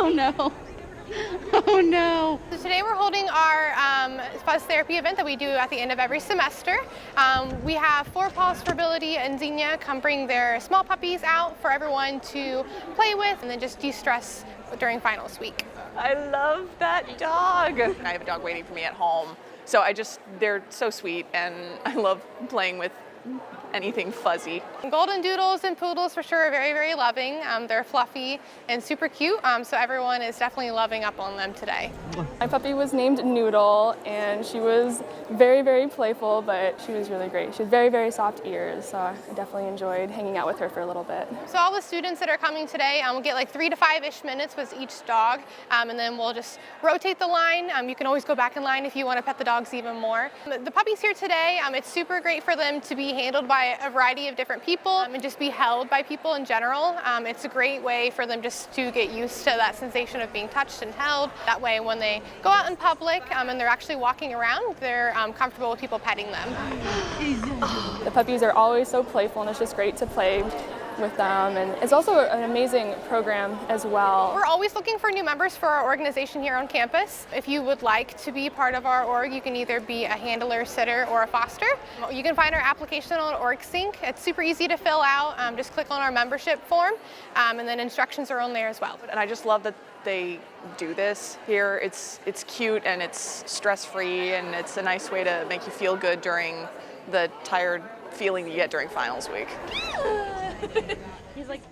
Oh no. Oh no. So today we're holding our fuzz therapy event that we do at the end of every semester. We have 4 Paws for Ability and Xenia come bring their small puppies out for everyone to play with and then just de-stress during finals week. I love that dog. I have a dog waiting for me at home. So they're so sweet and I love playing with anything fuzzy. Golden doodles and poodles for sure are very, very loving. They're fluffy and super cute, so everyone is definitely loving up on them today. My puppy was named Noodle, and she was very, very playful, but she was really great. She had very, very soft ears, so I definitely enjoyed hanging out with her for a little bit. So all the students that are coming today will get like 3 to 5-ish minutes with each dog, and then we'll just rotate the line. You can always go back in line if you want to pet the dogs even more. The puppies here today, it's super great for them to be handled by a variety of different people and just be held by people in general. It's a great way for them just to get used to that sensation of being touched and held. That way when they go out in public and they're actually walking around, they're comfortable with people petting them. The puppies are always so playful and it's just great to play with them, and it's also an amazing program as well. We're always looking for new members for our organization here on campus. If you would like to be part of our org, you can either be a handler, sitter, or a foster. You can find our application on OrgSync. It's super easy to fill out. Just click on our membership form, and then instructions are on there as well. And I just love that they do this here. It's cute and it's stress-free and it's a nice way to make you feel good during the tired feeling you get during finals week. He's like,